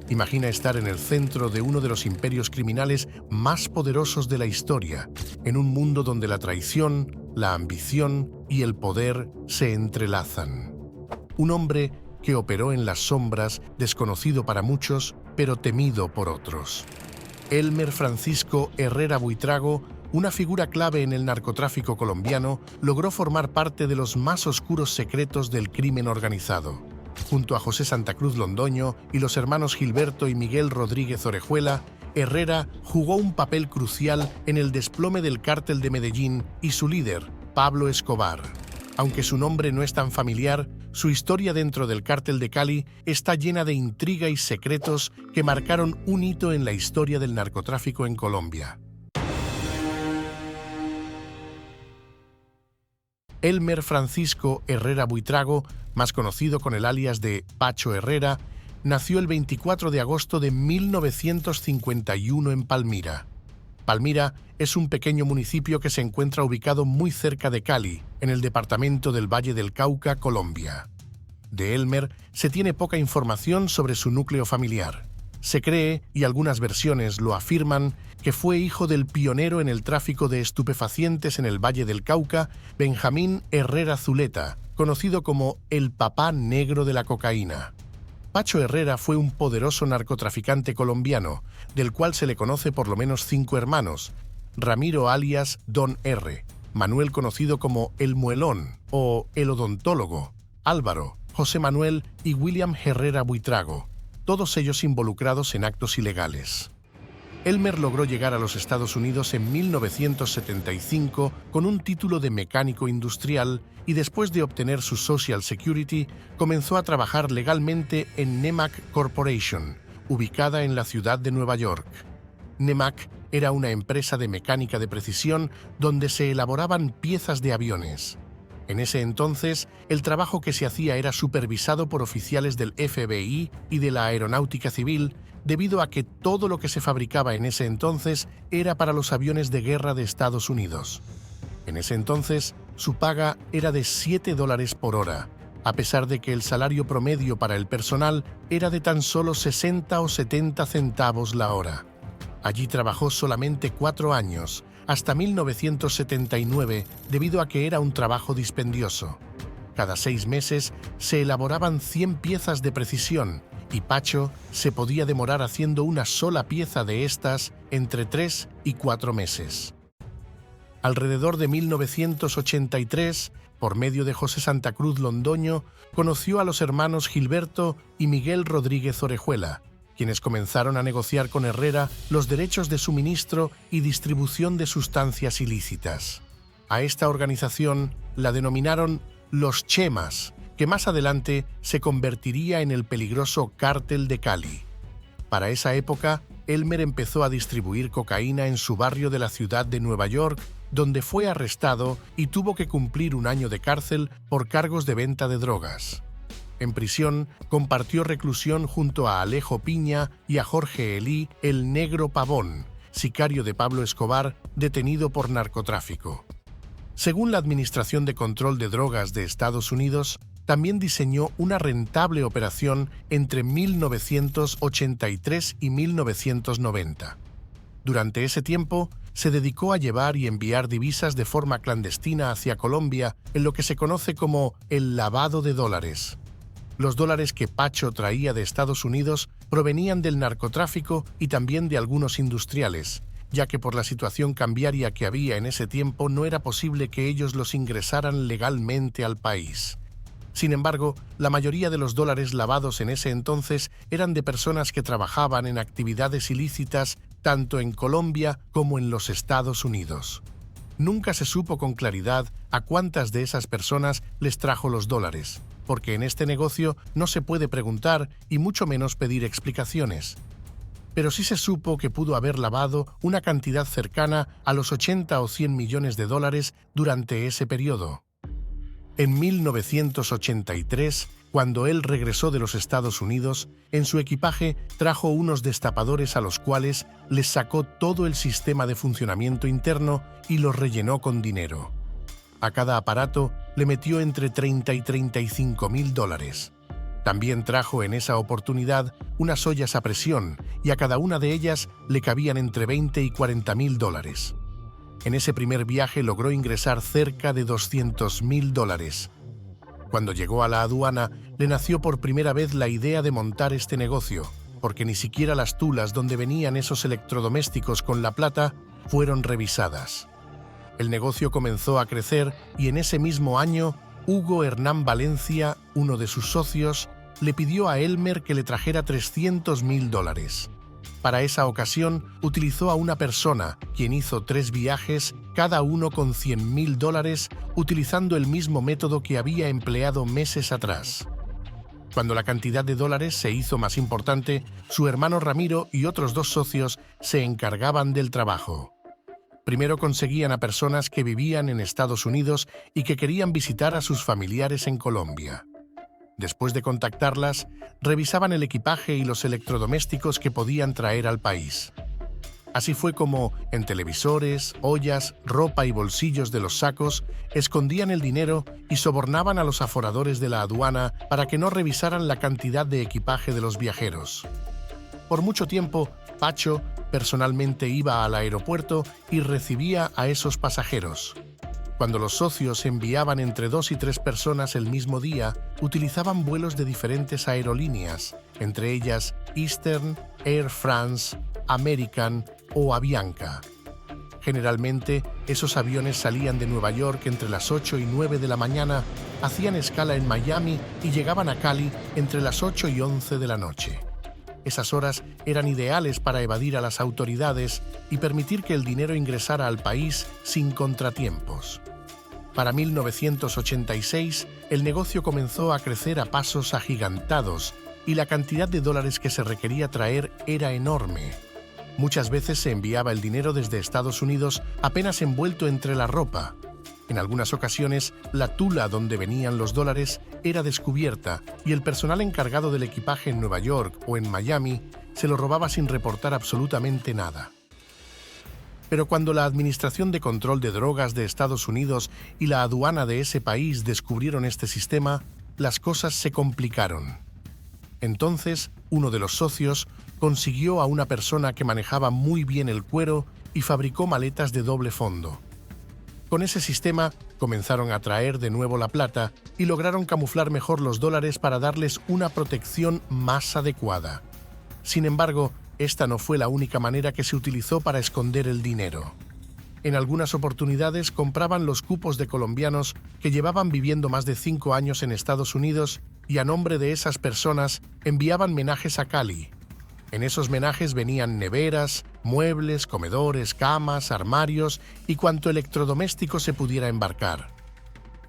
Imagina estar en el centro de uno de los imperios criminales más poderosos de la historia, en un mundo donde la traición, la ambición y el poder se entrelazan. Un hombre que operó en las sombras, desconocido para muchos, pero temido por otros. Elmer Francisco Herrera Buitrago, una figura clave en el narcotráfico colombiano, logró formar parte de los más oscuros secretos del crimen organizado. Junto a José Santa Cruz Londoño y los hermanos Gilberto y Miguel Rodríguez Orejuela, Herrera jugó un papel crucial en el desplome del Cártel de Medellín y su líder, Pablo Escobar. Aunque su nombre no es tan familiar, su historia dentro del Cártel de Cali está llena de intriga y secretos que marcaron un hito en la historia del narcotráfico en Colombia. Elmer Francisco Herrera Buitrago, más conocido con el alias de Pacho Herrera, nació el 24 de agosto de 1951 en Palmira. Palmira es un pequeño municipio que se encuentra ubicado muy cerca de Cali, en el departamento del Valle del Cauca, Colombia. De Elmer se tiene poca información sobre su núcleo familiar. Se cree, y algunas versiones lo afirman, que fue hijo del pionero en el tráfico de estupefacientes en el Valle del Cauca, Benjamín Herrera Zuleta, conocido como el papá negro de la cocaína. Pacho Herrera fue un poderoso narcotraficante colombiano, del cual se le conoce por lo menos 5 hermanos: Ramiro alias Don R, Manuel conocido como El Muelón o El Odontólogo, Álvaro, José Manuel y William Herrera Buitrago, todos ellos involucrados en actos ilegales. Elmer logró llegar a los Estados Unidos en 1975 con un título de mecánico industrial y después de obtener su Social Security, comenzó a trabajar legalmente en Nemac Corporation, ubicada en la ciudad de Nueva York. Nemac era una empresa de mecánica de precisión donde se elaboraban piezas de aviones. En ese entonces, el trabajo que se hacía era supervisado por oficiales del FBI y de la Aeronáutica Civil, debido a que todo lo que se fabricaba en ese entonces era para los aviones de guerra de Estados Unidos. En ese entonces, su paga era de $7 por hora, a pesar de que el salario promedio para el personal era de tan solo 60 o 70 centavos la hora. Allí trabajó solamente 4 años, hasta 1979, debido a que era un trabajo dispendioso. Cada 6 meses se elaboraban 100 piezas de precisión y Pacho se podía demorar haciendo una sola pieza de estas entre 3 y 4 meses. Alrededor de 1983, por medio de José Santa Cruz Londoño, conoció a los hermanos Gilberto y Miguel Rodríguez Orejuela, quienes comenzaron a negociar con Herrera los derechos de suministro y distribución de sustancias ilícitas. A esta organización la denominaron Los Chemas, que más adelante se convertiría en el peligroso Cártel de Cali. Para esa época, Elmer empezó a distribuir cocaína en su barrio de la ciudad de Nueva York, donde fue arrestado y tuvo que cumplir 1 año de cárcel por cargos de venta de drogas. En prisión, compartió reclusión junto a Alejo Piña y a Jorge Elí, el Negro Pavón, sicario de Pablo Escobar, detenido por narcotráfico. Según la Administración de Control de Drogas de Estados Unidos, también diseñó una rentable operación entre 1983 y 1990. Durante ese tiempo, se dedicó a llevar y enviar divisas de forma clandestina hacia Colombia en lo que se conoce como el lavado de dólares. Los dólares que Pacho traía de Estados Unidos provenían del narcotráfico y también de algunos industriales, ya que por la situación cambiaria que había en ese tiempo no era posible que ellos los ingresaran legalmente al país. Sin embargo, la mayoría de los dólares lavados en ese entonces eran de personas que trabajaban en actividades ilícitas tanto en Colombia como en los Estados Unidos. Nunca se supo con claridad a cuántas de esas personas les trajo los dólares, porque en este negocio no se puede preguntar y mucho menos pedir explicaciones. Pero sí se supo que pudo haber lavado una cantidad cercana a los 80 o 100 millones de dólares durante ese periodo. En 1983, cuando él regresó de los Estados Unidos, en su equipaje trajo unos destapadores a los cuales les sacó todo el sistema de funcionamiento interno y los rellenó con dinero. A cada aparato le metió entre 30 y 35 mil dólares. También trajo en esa oportunidad unas ollas a presión y a cada una de ellas le cabían entre 20 y 40.000 dólares. En ese primer viaje logró ingresar cerca de 200.000 dólares. Cuando llegó a la aduana, le nació por primera vez la idea de montar este negocio, porque ni siquiera las tulas donde venían esos electrodomésticos con la plata fueron revisadas. El negocio comenzó a crecer y en ese mismo año, Hugo Hernán Valencia, uno de sus socios, le pidió a Elmer que le trajera 300.000 dólares. Para esa ocasión, utilizó a una persona, quien hizo 3 viajes, cada uno con 100.000 dólares, utilizando el mismo método que había empleado meses atrás. Cuando la cantidad de dólares se hizo más importante, su hermano Ramiro y otros 2 socios se encargaban del trabajo. Primero conseguían a personas que vivían en Estados Unidos y que querían visitar a sus familiares en Colombia. Después de contactarlas, revisaban el equipaje y los electrodomésticos que podían traer al país. Así fue como, en televisores, ollas, ropa y bolsillos de los sacos, escondían el dinero y sobornaban a los aforadores de la aduana para que no revisaran la cantidad de equipaje de los viajeros. Por mucho tiempo, Pacho personalmente iba al aeropuerto y recibía a esos pasajeros. Cuando los socios enviaban entre 2 y 3 personas el mismo día, utilizaban vuelos de diferentes aerolíneas, entre ellas Eastern, Air France, American o Avianca. Generalmente, esos aviones salían de Nueva York entre las 8 y 9 de la mañana, hacían escala en Miami y llegaban a Cali entre las 8 y 11 de la noche. Esas horas eran ideales para evadir a las autoridades y permitir que el dinero ingresara al país sin contratiempos. Para 1986, el negocio comenzó a crecer a pasos agigantados y la cantidad de dólares que se requería traer era enorme. Muchas veces se enviaba el dinero desde Estados Unidos apenas envuelto entre la ropa. En algunas ocasiones, la tula donde venían los dólares era descubierta y el personal encargado del equipaje en Nueva York o en Miami se lo robaba sin reportar absolutamente nada. Pero cuando la Administración de Control de Drogas de Estados Unidos y la aduana de ese país descubrieron este sistema, las cosas se complicaron. Entonces, uno de los socios consiguió a una persona que manejaba muy bien el cuero y fabricó maletas de doble fondo. Con ese sistema, comenzaron a traer de nuevo la plata y lograron camuflar mejor los dólares para darles una protección más adecuada. Sin embargo, esta no fue la única manera que se utilizó para esconder el dinero. En algunas oportunidades compraban los cupos de colombianos que llevaban viviendo más de 5 años en Estados Unidos y a nombre de esas personas enviaban menajes a Cali. En esos menajes venían neveras, muebles, comedores, camas, armarios y cuanto electrodoméstico se pudiera embarcar.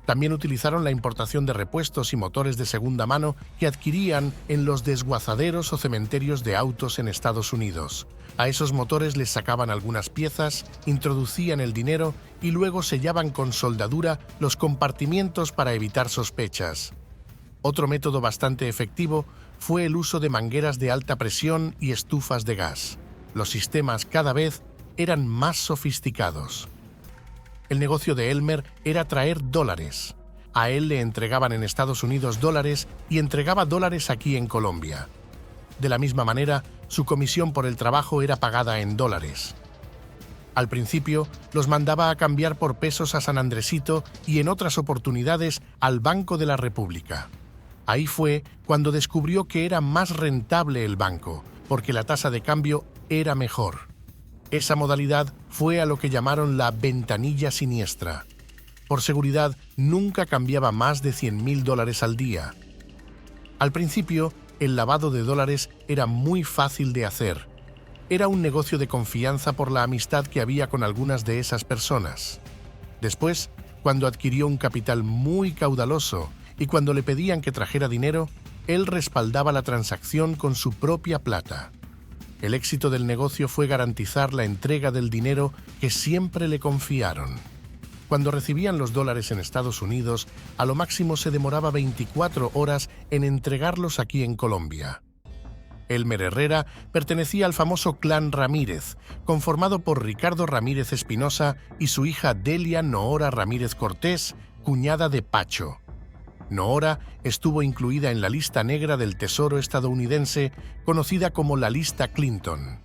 También utilizaron la importación de repuestos y motores de segunda mano que adquirían en los desguazaderos o cementerios de autos en Estados Unidos. A esos motores les sacaban algunas piezas, introducían el dinero y luego sellaban con soldadura los compartimientos para evitar sospechas. Otro método bastante efectivo fue el uso de mangueras de alta presión y estufas de gas. Los sistemas cada vez eran más sofisticados. El negocio de Elmer era traer dólares. A él le entregaban en Estados Unidos dólares y entregaba dólares aquí en Colombia. De la misma manera, su comisión por el trabajo era pagada en dólares. Al principio, los mandaba a cambiar por pesos a San Andresito y en otras oportunidades al Banco de la República. Ahí fue cuando descubrió que era más rentable el banco, porque la tasa de cambio era mejor. Esa modalidad fue a lo que llamaron la ventanilla siniestra. Por seguridad, nunca cambiaba más de 100.000 dólares al día. Al principio, el lavado de dólares era muy fácil de hacer. Era un negocio de confianza por la amistad que había con algunas de esas personas. Después, cuando adquirió un capital muy caudaloso y cuando le pedían que trajera dinero, él respaldaba la transacción con su propia plata. El éxito del negocio fue garantizar la entrega del dinero que siempre le confiaron. Cuando recibían los dólares en Estados Unidos, a lo máximo se demoraba 24 horas en entregarlos aquí en Colombia. Elmer Herrera pertenecía al famoso clan Ramírez, conformado por Ricardo Ramírez Espinosa y su hija Delia Nohora Ramírez Cortés, cuñada de Pacho. Nohora estuvo incluida en la lista negra del Tesoro estadounidense, conocida como la lista Clinton.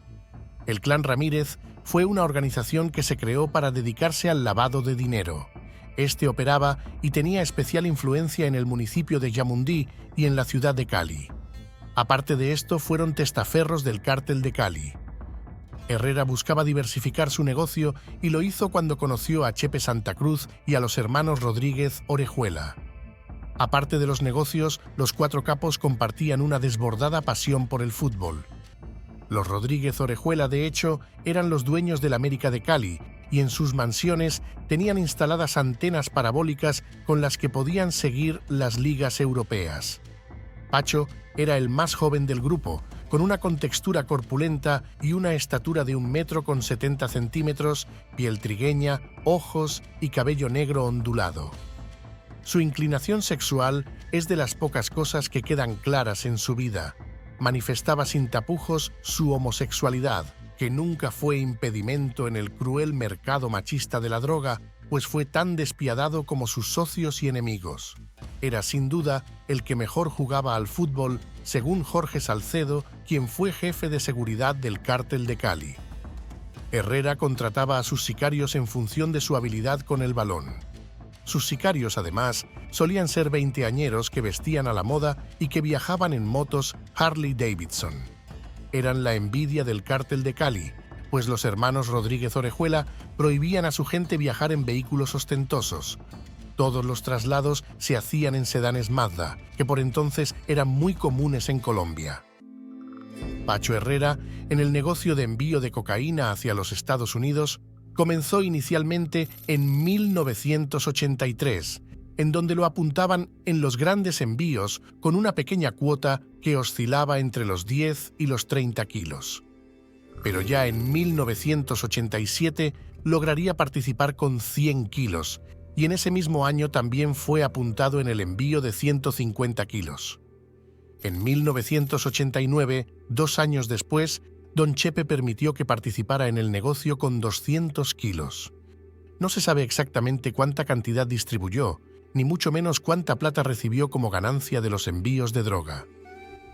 El Clan Ramírez fue una organización que se creó para dedicarse al lavado de dinero. Este operaba y tenía especial influencia en el municipio de Yamundí y en la ciudad de Cali. Aparte de esto, fueron testaferros del cártel de Cali. Herrera buscaba diversificar su negocio y lo hizo cuando conoció a Chepe Santa Cruz y a los hermanos Rodríguez Orejuela. Aparte de los negocios, los cuatro capos compartían una desbordada pasión por el fútbol. Los Rodríguez Orejuela, de hecho, eran los dueños del América de Cali y en sus mansiones tenían instaladas antenas parabólicas con las que podían seguir las ligas europeas. Pacho era el más joven del grupo, con una contextura corpulenta y una estatura de 1,70 m, piel trigueña, ojos y cabello negro ondulado. Su inclinación sexual es de las pocas cosas que quedan claras en su vida. Manifestaba sin tapujos su homosexualidad, que nunca fue impedimento en el cruel mercado machista de la droga, pues fue tan despiadado como sus socios y enemigos. Era sin duda el que mejor jugaba al fútbol, según Jorge Salcedo, quien fue jefe de seguridad del cártel de Cali. Herrera contrataba a sus sicarios en función de su habilidad con el balón. Sus sicarios, además, solían ser veinteañeros que vestían a la moda y que viajaban en motos Harley Davidson. Eran la envidia del cártel de Cali, pues los hermanos Rodríguez Orejuela prohibían a su gente viajar en vehículos ostentosos. Todos los traslados se hacían en sedanes Mazda, que por entonces eran muy comunes en Colombia. Pacho Herrera, en el negocio de envío de cocaína hacia los Estados Unidos, comenzó inicialmente en 1983, en donde lo apuntaban en los grandes envíos con una pequeña cuota que oscilaba entre los 10 y los 30 kilos. Pero ya en 1987 lograría participar con 100 kilos, y en ese mismo año también fue apuntado en el envío de 150 kilos. En 1989, 2 años después, Don Chepe permitió que participara en el negocio con 200 kilos. No se sabe exactamente cuánta cantidad distribuyó, ni mucho menos cuánta plata recibió como ganancia de los envíos de droga.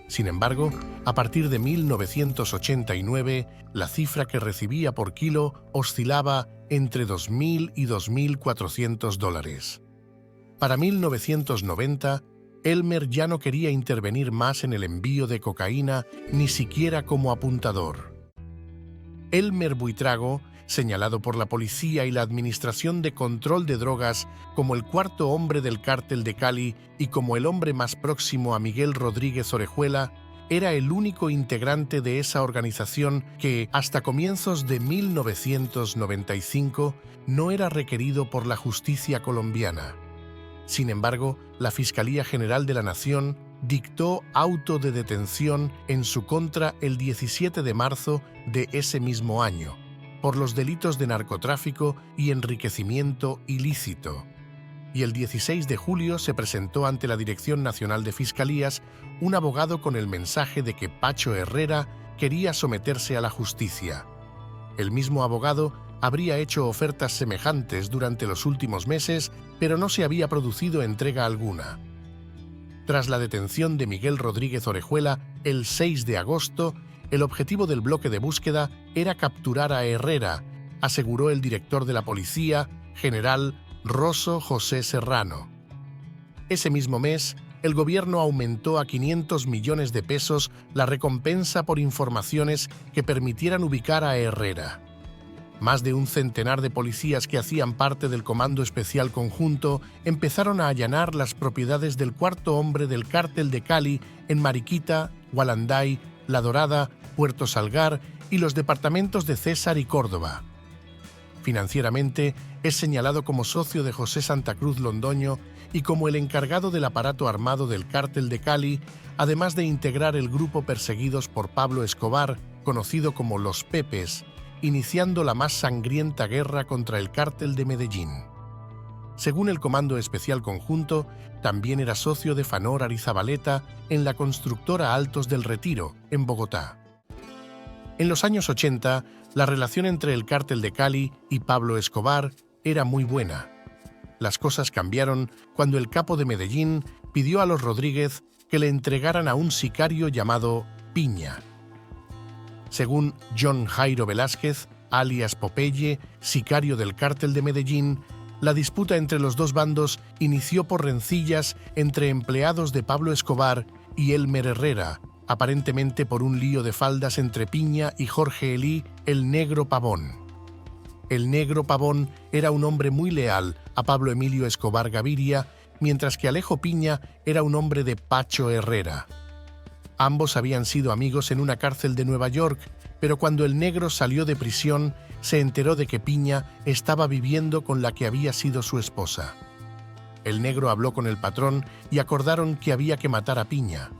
Sin embargo, a partir de 1989, la cifra que recibía por kilo oscilaba entre $2.000 y $2.400. Para 1990, Elmer ya no quería intervenir más en el envío de cocaína, ni siquiera como apuntador. Elmer Buitrago, señalado por la policía y la Administración de Control de Drogas como el cuarto hombre del cártel de Cali y como el hombre más próximo a Miguel Rodríguez Orejuela, era el único integrante de esa organización que, hasta comienzos de 1995, no era requerido por la justicia colombiana. Sin embargo, la Fiscalía General de la Nación dictó auto de detención en su contra el 17 de marzo de ese mismo año, por los delitos de narcotráfico y enriquecimiento ilícito. Y el 16 de julio se presentó ante la Dirección Nacional de Fiscalías un abogado con el mensaje de que Pacho Herrera quería someterse a la justicia. El mismo abogado habría hecho ofertas semejantes durante los últimos meses, pero no se había producido entrega alguna. Tras la detención de Miguel Rodríguez Orejuela el 6 de agosto, el objetivo del bloque de búsqueda era capturar a Herrera, aseguró el director de la policía, general Rosso José Serrano. Ese mismo mes, el gobierno aumentó a 500 millones de pesos la recompensa por informaciones que permitieran ubicar a Herrera. Más de un centenar de policías que hacían parte del Comando Especial Conjunto empezaron a allanar las propiedades del cuarto hombre del cártel de Cali en Mariquita, Gualanday, La Dorada, Puerto Salgar y los departamentos de César y Córdoba. Financieramente, es señalado como socio de José Santa Cruz Londoño y como el encargado del aparato armado del cártel de Cali, además de integrar el grupo perseguidos por Pablo Escobar, conocido como Los Pepes, iniciando la más sangrienta guerra contra el cártel de Medellín. Según el Comando Especial Conjunto, también era socio de Fanor Arizabaleta en la constructora Altos del Retiro, en Bogotá. En los años 80, la relación entre el cártel de Cali y Pablo Escobar era muy buena. Las cosas cambiaron cuando el capo de Medellín pidió a los Rodríguez que le entregaran a un sicario llamado Piña. Según John Jairo Velázquez, alias Popeye, sicario del cártel de Medellín, la disputa entre los dos bandos inició por rencillas entre empleados de Pablo Escobar y Elmer Herrera, aparentemente por un lío de faldas entre Piña y Jorge Elí, el Negro Pavón. El Negro Pavón era un hombre muy leal a Pablo Emilio Escobar Gaviria, mientras que Alejo Piña era un hombre de Pacho Herrera. Ambos habían sido amigos en una cárcel de Nueva York, pero cuando el Negro salió de prisión, se enteró de que Piña estaba viviendo con la que había sido su esposa. El Negro habló con el patrón y acordaron que había que matar a Piña.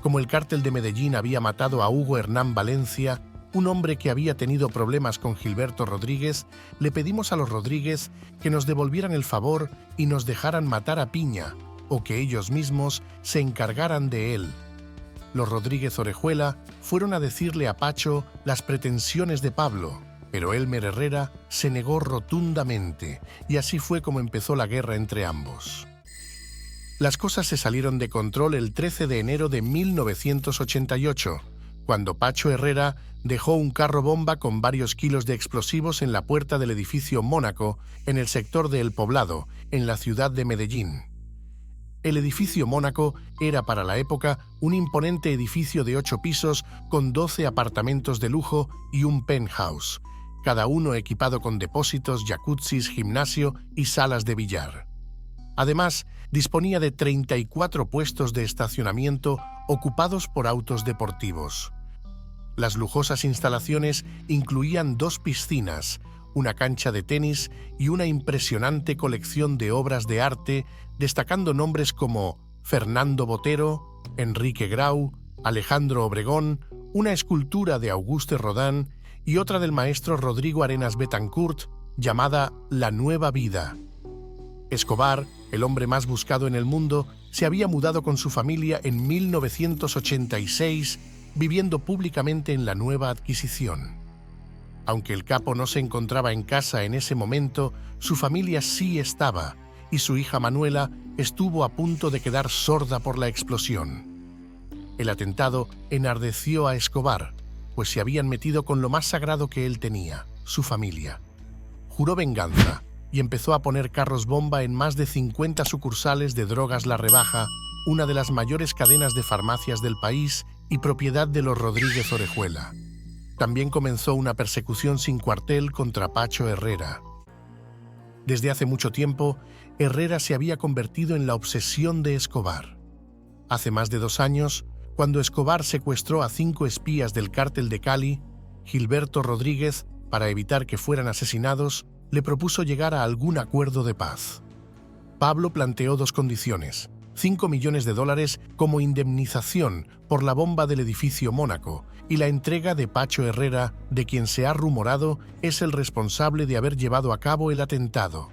Como el cártel de Medellín había matado a Hugo Hernán Valencia, un hombre que había tenido problemas con Gilberto Rodríguez, le pedimos a los Rodríguez que nos devolvieran el favor y nos dejaran matar a Piña, o que ellos mismos se encargaran de él. Los Rodríguez Orejuela fueron a decirle a Pacho las pretensiones de Pablo, pero Elmer Herrera se negó rotundamente, y así fue como empezó la guerra entre ambos. Las cosas se salieron de control el 13 de enero de 1988, cuando Pacho Herrera dejó un carro bomba con varios kilos de explosivos en la puerta del edificio Mónaco, en el sector de El Poblado, en la ciudad de Medellín. El edificio Mónaco era para la época un imponente edificio de 8 pisos con 12 apartamentos de lujo y un penthouse, cada uno equipado con depósitos, jacuzzis, gimnasio y salas de billar. Además, disponía de 34 puestos de estacionamiento ocupados por autos deportivos. Las lujosas instalaciones incluían 2 piscinas, una cancha de tenis y una impresionante colección de obras de arte, destacando nombres como Fernando Botero, Enrique Grau, Alejandro Obregón, una escultura de Auguste Rodin y otra del maestro Rodrigo Arenas Betancourt, llamada La Nueva Vida. Escobar, el hombre más buscado en el mundo, se había mudado con su familia en 1986, viviendo públicamente en la nueva adquisición. Aunque el capo no se encontraba en casa en ese momento, su familia sí estaba, y su hija Manuela estuvo a punto de quedar sorda por la explosión. El atentado enardeció a Escobar, pues se habían metido con lo más sagrado que él tenía, su familia. Juró venganza y empezó a poner carros bomba en más de 50 sucursales de Drogas La Rebaja, una de las mayores cadenas de farmacias del país y propiedad de los Rodríguez Orejuela. También comenzó una persecución sin cuartel contra Pacho Herrera. Desde hace mucho tiempo, Herrera se había convertido en la obsesión de Escobar. Hace más de 2 años, cuando Escobar secuestró a 5 espías del cártel de Cali, Gilberto Rodríguez, para evitar que fueran asesinados, le propuso llegar a algún acuerdo de paz. Pablo planteó 2 condiciones: $5 millones como indemnización por la bomba del edificio Mónaco y la entrega de Pacho Herrera, de quien se ha rumorado es el responsable de haber llevado a cabo el atentado.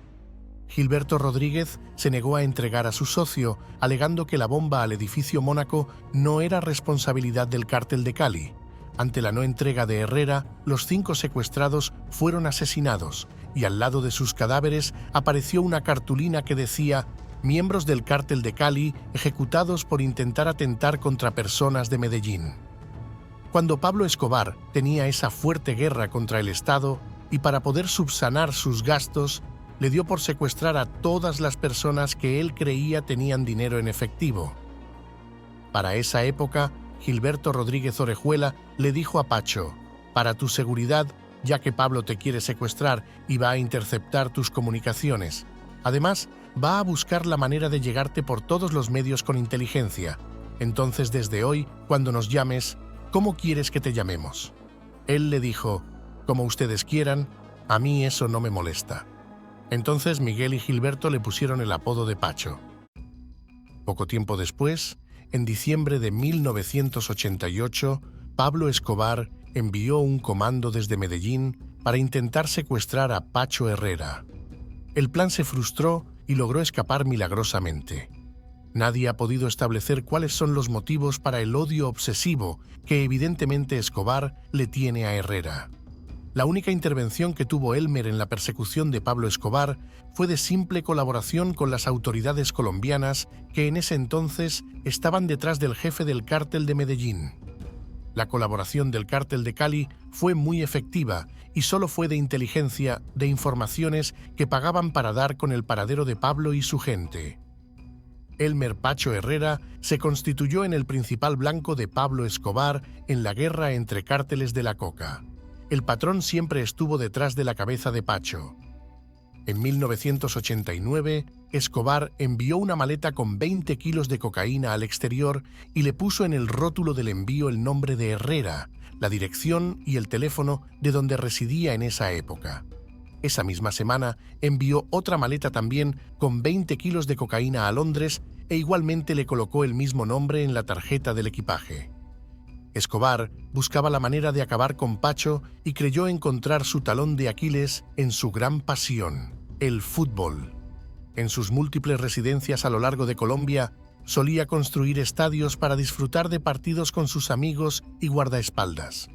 Gilberto Rodríguez se negó a entregar a su socio, alegando que la bomba al edificio Mónaco no era responsabilidad del cártel de Cali. Ante la no entrega de Herrera, los 5 secuestrados fueron asesinados y al lado de sus cadáveres apareció una cartulina que decía: miembros del cártel de Cali ejecutados por intentar atentar contra personas de Medellín. Cuando Pablo Escobar tenía esa fuerte guerra contra el Estado y para poder subsanar sus gastos, le dio por secuestrar a todas las personas que él creía tenían dinero en efectivo. Para esa época, Gilberto Rodríguez Orejuela le dijo a Pacho: para tu seguridad, ya que Pablo te quiere secuestrar y va a interceptar tus comunicaciones. Además, va a buscar la manera de llegarte por todos los medios con inteligencia. Entonces, desde hoy, cuando nos llames, ¿cómo quieres que te llamemos? Él le dijo: como ustedes quieran, a mí eso no me molesta. Entonces Miguel y Gilberto le pusieron el apodo de Pacho. Poco tiempo después, en diciembre de 1988, Pablo Escobar envió un comando desde Medellín para intentar secuestrar a Pacho Herrera. El plan se frustró y logró escapar milagrosamente. Nadie ha podido establecer cuáles son los motivos para el odio obsesivo que evidentemente Escobar le tiene a Herrera. La única intervención que tuvo Elmer en la persecución de Pablo Escobar fue de simple colaboración con las autoridades colombianas que en ese entonces estaban detrás del jefe del cártel de Medellín. La colaboración del cártel de Cali fue muy efectiva y solo fue de inteligencia, de informaciones que pagaban para dar con el paradero de Pablo y su gente. Elmer Pacho Herrera se constituyó en el principal blanco de Pablo Escobar en la guerra entre cárteles de la coca. El patrón siempre estuvo detrás de la cabeza de Pacho. En 1989, Escobar envió una maleta con 20 kilos de cocaína al exterior y le puso en el rótulo del envío el nombre de Herrera, la dirección y el teléfono de donde residía en esa época. Esa misma semana envió otra maleta también con 20 kilos de cocaína a Londres e igualmente le colocó el mismo nombre en la tarjeta del equipaje. Escobar buscaba la manera de acabar con Pacho y creyó encontrar su talón de Aquiles en su gran pasión, el fútbol. En sus múltiples residencias a lo largo de Colombia, solía construir estadios para disfrutar de partidos con sus amigos y guardaespaldas.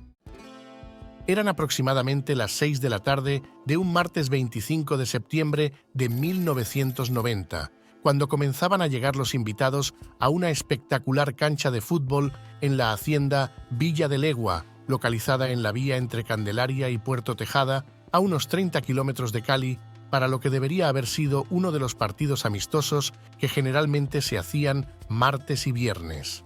Eran aproximadamente las 6 de la tarde de un martes 25 de septiembre de 1990, cuando comenzaban a llegar los invitados a una espectacular cancha de fútbol en la hacienda Villa de Legua, localizada en la vía entre Candelaria y Puerto Tejada, a unos 30 kilómetros de Cali, para lo que debería haber sido uno de los partidos amistosos que generalmente se hacían martes y viernes.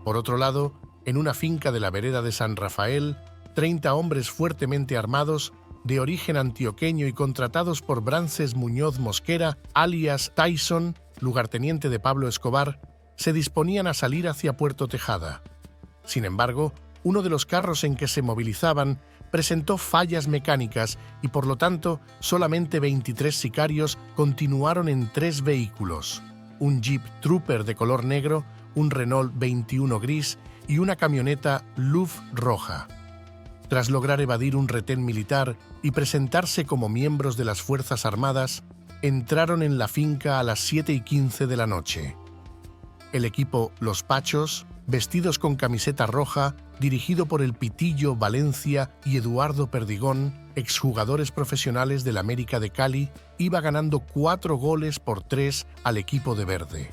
Por otro lado, en una finca de la vereda de San Rafael, 30 hombres fuertemente armados, de origen antioqueño y contratados por Brances Muñoz Mosquera, alias Tyson, lugarteniente de Pablo Escobar, se disponían a salir hacia Puerto Tejada. Sin embargo, uno de los carros en que se movilizaban presentó fallas mecánicas y por lo tanto solamente 23 sicarios continuaron en 3 vehículos, un Jeep Trooper de color negro, un Renault 21 gris y una camioneta Luf roja. Tras lograr evadir un retén militar y presentarse como miembros de las Fuerzas Armadas, entraron en la finca a las 7:15 de la noche. El equipo Los Pachos, vestidos con camiseta roja, dirigido por el Pitillo Valencia y Eduardo Perdigón, exjugadores profesionales del América de Cali, iba ganando 4-3 al equipo de verde.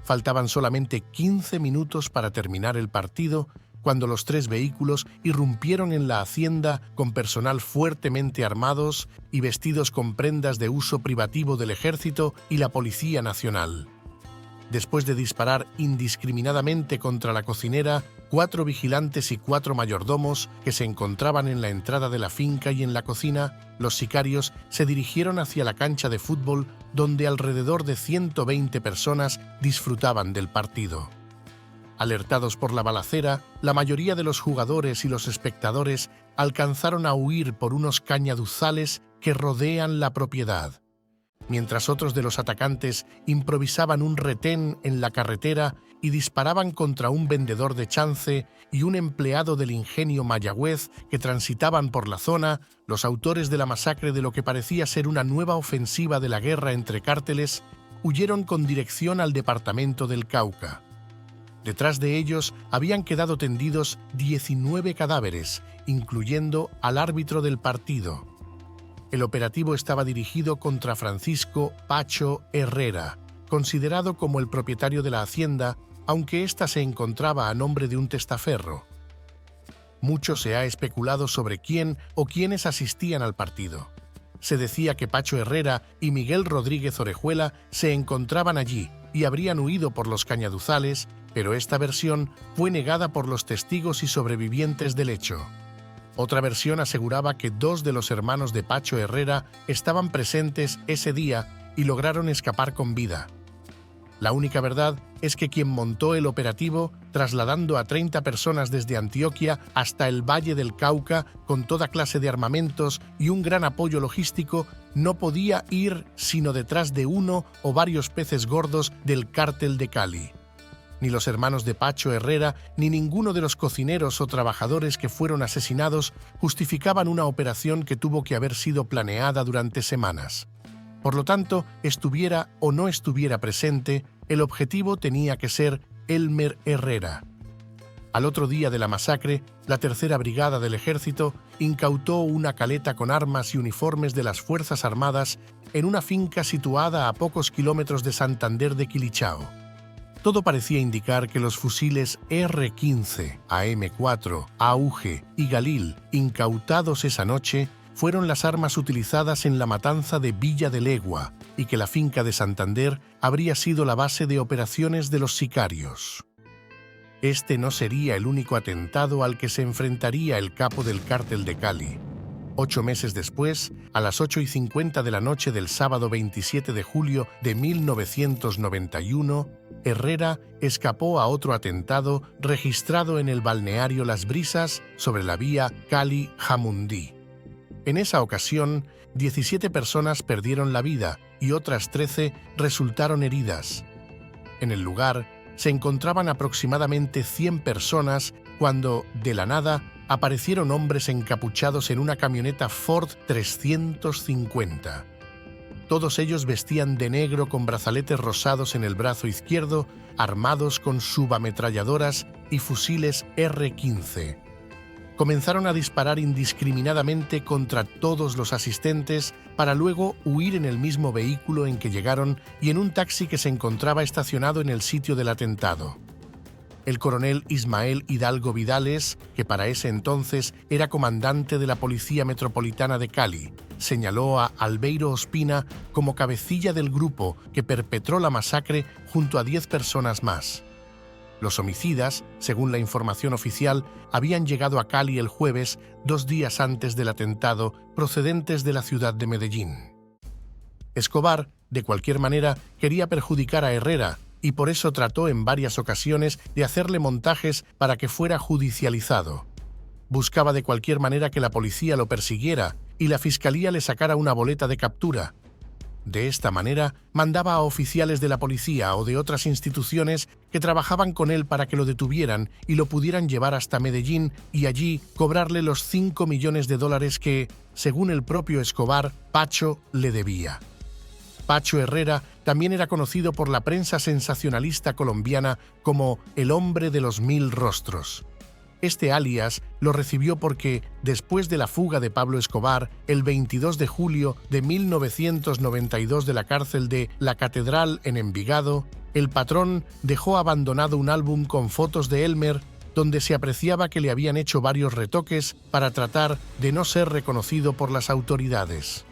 Faltaban solamente 15 minutos para terminar el partido cuando los 3 vehículos irrumpieron en la hacienda con personal fuertemente armados y vestidos con prendas de uso privativo del Ejército y la Policía Nacional. Después de disparar indiscriminadamente contra la cocinera, 4 vigilantes y 4 mayordomos que se encontraban en la entrada de la finca y en la cocina, los sicarios se dirigieron hacia la cancha de fútbol donde alrededor de 120 personas disfrutaban del partido. Alertados por la balacera, la mayoría de los jugadores y los espectadores alcanzaron a huir por unos cañaduzales que rodean la propiedad. Mientras otros de los atacantes improvisaban un retén en la carretera y disparaban contra un vendedor de chance y un empleado del ingenio Mayagüez que transitaban por la zona, los autores de la masacre de lo que parecía ser una nueva ofensiva de la guerra entre cárteles huyeron con dirección al departamento del Cauca. Detrás de ellos habían quedado tendidos 19 cadáveres, incluyendo al árbitro del partido. El operativo estaba dirigido contra Francisco Pacho Herrera, considerado como el propietario de la hacienda, aunque ésta se encontraba a nombre de un testaferro. Mucho se ha especulado sobre quién o quiénes asistían al partido. Se decía que Pacho Herrera y Miguel Rodríguez Orejuela se encontraban allí y habrían huido por los cañaduzales, pero esta versión fue negada por los testigos y sobrevivientes del hecho. Otra versión aseguraba que 2 de los hermanos de Pacho Herrera estaban presentes ese día y lograron escapar con vida. La única verdad es que quien montó el operativo, trasladando a 30 personas desde Antioquia hasta el Valle del Cauca con toda clase de armamentos y un gran apoyo logístico, no podía ir sino detrás de uno o varios peces gordos del cártel de Cali. Ni los hermanos de Pacho Herrera ni ninguno de los cocineros o trabajadores que fueron asesinados justificaban una operación que tuvo que haber sido planeada durante semanas. Por lo tanto, estuviera o no estuviera presente, el objetivo tenía que ser Elmer Herrera. Al otro día de la masacre, la Tercera Brigada del Ejército incautó una caleta con armas y uniformes de las Fuerzas Armadas en una finca situada a pocos kilómetros de Santander de Quilichao. Todo parecía indicar que los fusiles R-15, AM-4, AUG y Galil, incautados esa noche, fueron las armas utilizadas en la matanza de Villa de Legua y que la finca de Santander habría sido la base de operaciones de los sicarios. Este no sería el único atentado al que se enfrentaría el capo del Cártel de Cali. 8 meses después, a las 8:50 de la noche del sábado 27 de julio de 1991, Herrera escapó a otro atentado registrado en el balneario Las Brisas sobre la vía Cali-Jamundí. En esa ocasión, 17 personas perdieron la vida y otras 13 resultaron heridas. En el lugar se encontraban aproximadamente 100 personas cuando, de la nada, aparecieron hombres encapuchados en una camioneta Ford 350. Todos ellos vestían de negro con brazaletes rosados en el brazo izquierdo, armados con subametralladoras y fusiles R-15. Comenzaron a disparar indiscriminadamente contra todos los asistentes para luego huir en el mismo vehículo en que llegaron y en un taxi que se encontraba estacionado en el sitio del atentado. El coronel Ismael Hidalgo Vidales, que para ese entonces era comandante de la Policía Metropolitana de Cali, señaló a Albeiro Ospina como cabecilla del grupo que perpetró la masacre junto a 10 personas más. Los homicidas, según la información oficial, habían llegado a Cali el jueves, 2 días antes del atentado, procedentes de la ciudad de Medellín. Escobar, de cualquier manera, quería perjudicar a Herrera y por eso trató en varias ocasiones de hacerle montajes para que fuera judicializado. Buscaba de cualquier manera que la policía lo persiguiera y la fiscalía le sacara una boleta de captura. De esta manera, mandaba a oficiales de la policía o de otras instituciones que trabajaban con él para que lo detuvieran y lo pudieran llevar hasta Medellín y allí cobrarle los $5 millones que, según el propio Escobar, Pacho le debía. Pacho Herrera también era conocido por la prensa sensacionalista colombiana como el hombre de los 1000 rostros. Este alias lo recibió porque, después de la fuga de Pablo Escobar, el 22 de julio de 1992 de la cárcel de La Catedral en Envigado, el patrón dejó abandonado un álbum con fotos de Elmer donde se apreciaba que le habían hecho varios retoques para tratar de no ser reconocido por las autoridades.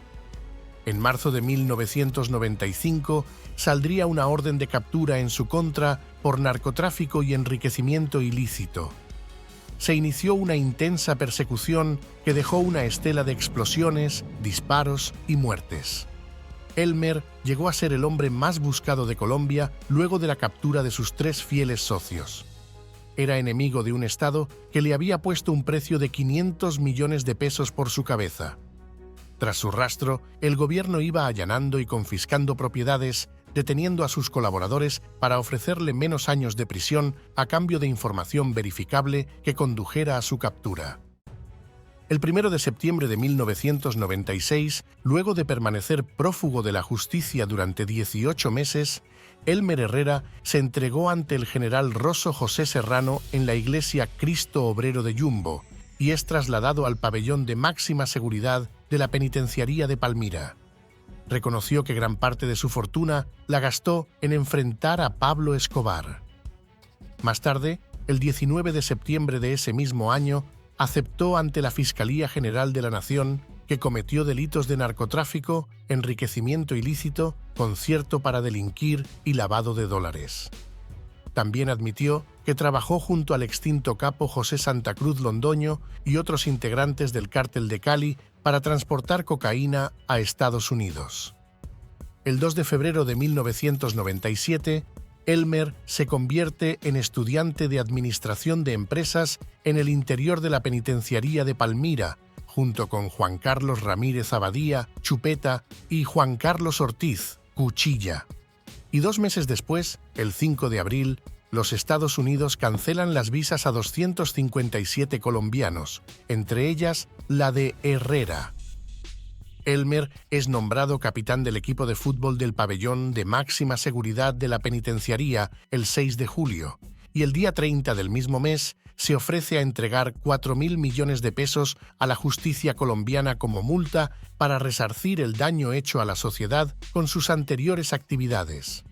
En marzo de 1995 saldría una orden de captura en su contra por narcotráfico y enriquecimiento ilícito. Se inició una intensa persecución que dejó una estela de explosiones, disparos y muertes. Elmer llegó a ser el hombre más buscado de Colombia luego de la captura de sus 3 fieles socios. Era enemigo de un Estado que le había puesto un precio de 500 millones de pesos por su cabeza. Tras su rastro, el gobierno iba allanando y confiscando propiedades, deteniendo a sus colaboradores para ofrecerle menos años de prisión a cambio de información verificable que condujera a su captura. El 1 de septiembre de 1996, luego de permanecer prófugo de la justicia durante 18 meses, Elmer Herrera se entregó ante el general Rosso José Serrano en la iglesia Cristo Obrero de Yumbo y es trasladado al pabellón de máxima seguridad de la penitenciaría de Palmira. Reconoció que gran parte de su fortuna la gastó en enfrentar a Pablo Escobar. Más tarde, el 19 de septiembre de ese mismo año, aceptó ante la Fiscalía General de la Nación que cometió delitos de narcotráfico, enriquecimiento ilícito, concierto para delinquir y lavado de dólares. También admitió que trabajó junto al extinto capo José Santa Cruz Londoño y otros integrantes del Cártel de Cali para transportar cocaína a Estados Unidos. El 2 de febrero de 1997, Elmer se convierte en estudiante de Administración de Empresas en el interior de la penitenciaría de Palmira, junto con Juan Carlos Ramírez Abadía, Chupeta, y Juan Carlos Ortiz, Cuchilla. Y 2 meses después, el 5 de abril, los Estados Unidos cancelan las visas a 257 colombianos, entre ellas la de Herrera. Elmer es nombrado capitán del equipo de fútbol del pabellón de máxima seguridad de la penitenciaría el 6 de julio y el día 30 del mismo mes se ofrece a entregar 4.000 millones de pesos a la justicia colombiana como multa para resarcir el daño hecho a la sociedad con sus anteriores actividades.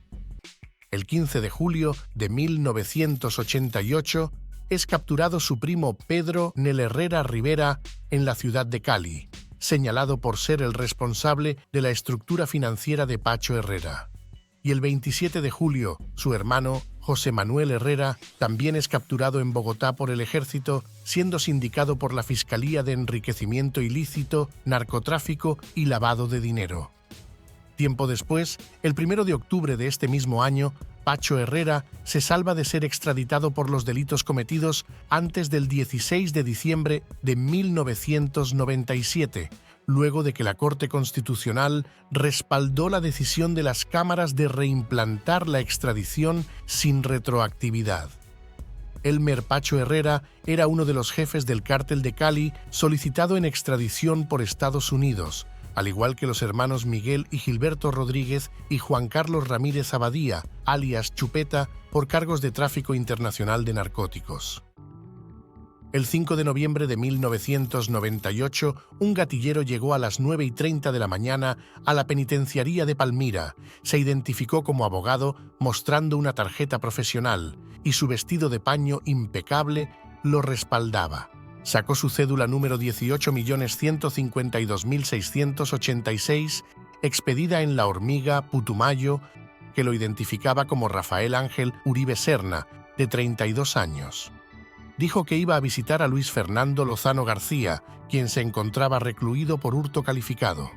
El 15 de julio de 1988 es capturado su primo Pedro Nel Herrera Rivera en la ciudad de Cali, señalado por ser el responsable de la estructura financiera de Pacho Herrera. Y el 27 de julio, su hermano, José Manuel Herrera, también es capturado en Bogotá por el ejército, siendo sindicado por la Fiscalía de Enriquecimiento Ilícito, Narcotráfico y Lavado de Dinero. Tiempo después, el 1 de octubre de este mismo año, Pacho Herrera se salva de ser extraditado por los delitos cometidos antes del 16 de diciembre de 1997, luego de que la Corte Constitucional respaldó la decisión de las cámaras de reimplantar la extradición sin retroactividad. Elmer Pacho Herrera era uno de los jefes del Cártel de Cali solicitado en extradición por Estados Unidos, al igual que los hermanos Miguel y Gilberto Rodríguez y Juan Carlos Ramírez Abadía, alias Chupeta, por cargos de tráfico internacional de narcóticos. El 5 de noviembre de 1998, un gatillero llegó a las 9:30 de la mañana a la penitenciaría de Palmira, se identificó como abogado mostrando una tarjeta profesional y su vestido de paño impecable lo respaldaba. Sacó su cédula número 18.152.686, expedida en La Hormiga, Putumayo, que lo identificaba como Rafael Ángel Uribe Serna, de 32 años. Dijo que iba a visitar a Luis Fernando Lozano García, quien se encontraba recluido por hurto calificado.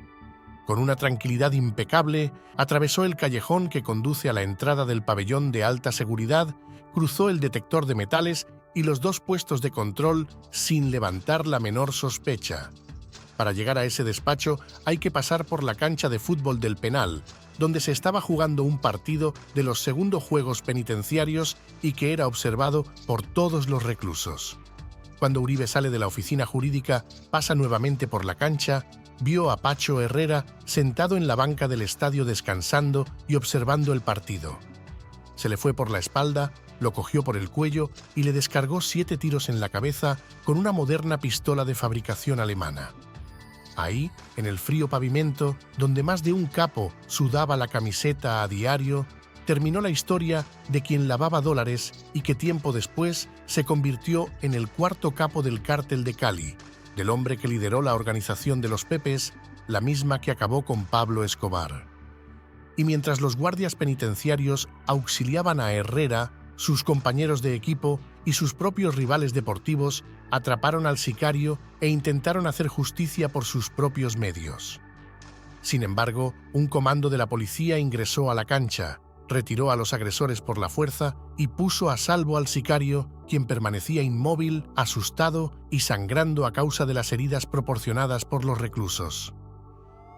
Con una tranquilidad impecable, atravesó el callejón que conduce a la entrada del pabellón de alta seguridad, cruzó el detector de metales y los 2 puestos de control sin levantar la menor sospecha. Para llegar a ese despacho hay que pasar por la cancha de fútbol del penal, donde se estaba jugando un partido de los segundos Juegos Penitenciarios y que era observado por todos los reclusos. Cuando Uribe sale de la oficina jurídica, pasa nuevamente por la cancha, vio a Pacho Herrera sentado en la banca del estadio descansando y observando el partido. Se le fue por la espalda, lo cogió por el cuello y le descargó 7 tiros en la cabeza con una moderna pistola de fabricación alemana. Ahí, en el frío pavimento, donde más de un capo sudaba la camiseta a diario, terminó la historia de quien lavaba dólares y que tiempo después se convirtió en el 4º capo del Cártel de Cali, del hombre que lideró la organización de los Pepes, la misma que acabó con Pablo Escobar. Y mientras los guardias penitenciarios auxiliaban a Herrera, sus compañeros de equipo y sus propios rivales deportivos atraparon al sicario e intentaron hacer justicia por sus propios medios. Sin embargo, un comando de la policía ingresó a la cancha, retiró a los agresores por la fuerza y puso a salvo al sicario, quien permanecía inmóvil, asustado y sangrando a causa de las heridas proporcionadas por los reclusos.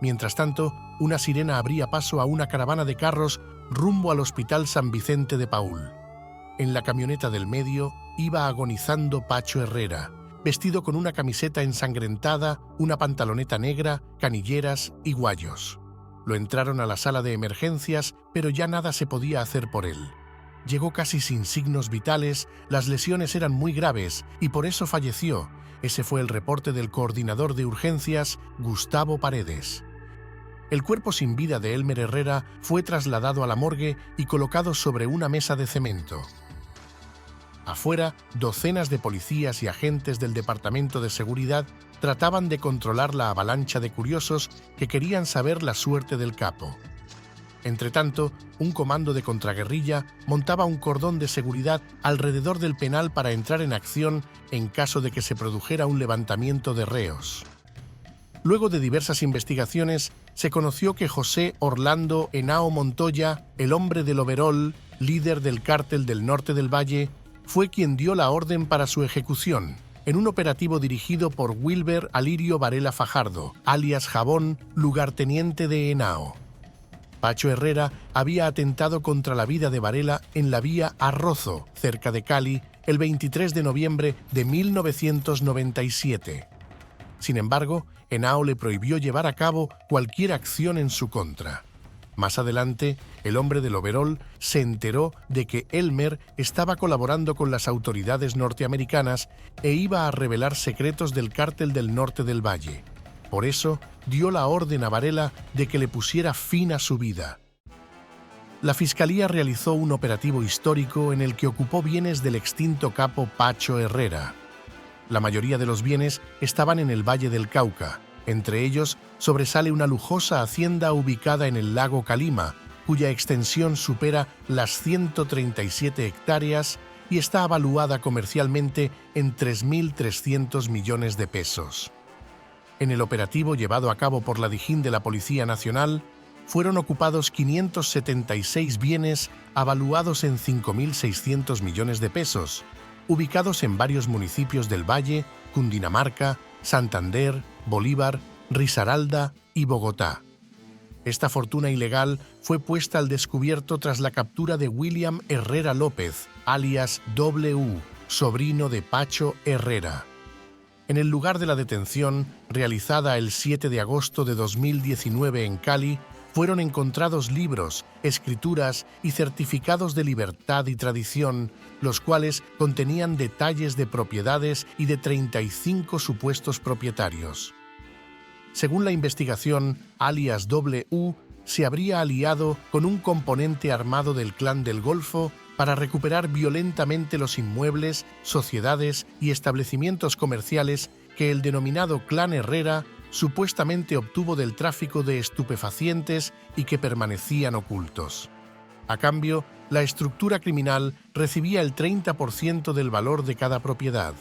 Mientras tanto, una sirena abría paso a una caravana de carros rumbo al Hospital San Vicente de Paúl. En la camioneta del medio iba agonizando Pacho Herrera, vestido con una camiseta ensangrentada, una pantaloneta negra, canilleras y guayos. Lo entraron a la sala de emergencias, pero ya nada se podía hacer por él. Llegó casi sin signos vitales, las lesiones eran muy graves y por eso falleció. Ese fue el reporte del coordinador de urgencias, Gustavo Paredes. El cuerpo sin vida de Elmer Herrera fue trasladado a la morgue y colocado sobre una mesa de cemento. Afuera, docenas de policías y agentes del Departamento de Seguridad trataban de controlar la avalancha de curiosos que querían saber la suerte del capo. Entretanto, un comando de contraguerrilla montaba un cordón de seguridad alrededor del penal para entrar en acción en caso de que se produjera un levantamiento de reos. Luego de diversas investigaciones, se conoció que José Orlando Henao Montoya, el hombre del overol, líder del Cártel del Norte del Valle, fue quien dio la orden para su ejecución, en un operativo dirigido por Wilber Alirio Varela Fajardo, alias Jabón, lugarteniente de Henao. Pacho Herrera había atentado contra la vida de Varela en la vía Arrozo, cerca de Cali, el 23 de noviembre de 1997. Sin embargo, Henao le prohibió llevar a cabo cualquier acción en su contra. Más adelante, el hombre del overol se enteró de que Elmer estaba colaborando con las autoridades norteamericanas e iba a revelar secretos del cártel del norte del valle. Por eso, dio la orden a Varela de que le pusiera fin a su vida. La Fiscalía realizó un operativo histórico en el que ocupó bienes del extinto capo Pacho Herrera. La mayoría de los bienes estaban en el Valle del Cauca. Entre ellos, sobresale una lujosa hacienda ubicada en el lago Calima, cuya extensión supera las 137 hectáreas y está avaluada comercialmente en 3.300 millones de pesos. En el operativo llevado a cabo por la Dijín de la Policía Nacional, fueron ocupados 576 bienes avaluados en 5.600 millones de pesos, ubicados en varios municipios del Valle, Cundinamarca, Santander, Bolívar, Risaralda y Bogotá. Esta fortuna ilegal fue puesta al descubierto tras la captura de William Herrera López, alias W, sobrino de Pacho Herrera. En el lugar de la detención, realizada el 7 de agosto de 2019 en Cali, fueron encontrados libros, escrituras y certificados de libertad y tradición, los cuales contenían detalles de propiedades y de 35 supuestos propietarios. Según la investigación, alias W se habría aliado con un componente armado del Clan del Golfo para recuperar violentamente los inmuebles, sociedades y establecimientos comerciales que el denominado Clan Herrera supuestamente obtuvo del tráfico de estupefacientes y que permanecían ocultos. A cambio, la estructura criminal recibía el 30% del valor de cada propiedad.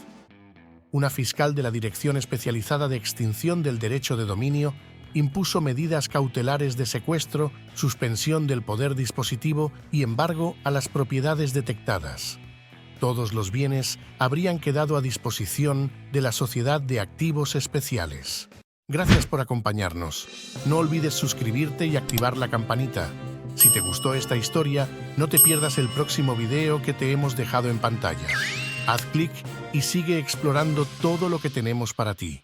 Una fiscal de la Dirección Especializada de Extinción del Derecho de Dominio impuso medidas cautelares de secuestro, suspensión del poder dispositivo y embargo a las propiedades detectadas. Todos los bienes habrían quedado a disposición de la Sociedad de Activos Especiales. Gracias por acompañarnos. No olvides suscribirte y activar la campanita. Si te gustó esta historia, no te pierdas el próximo video que te hemos dejado en pantalla. Haz clic y sigue explorando todo lo que tenemos para ti.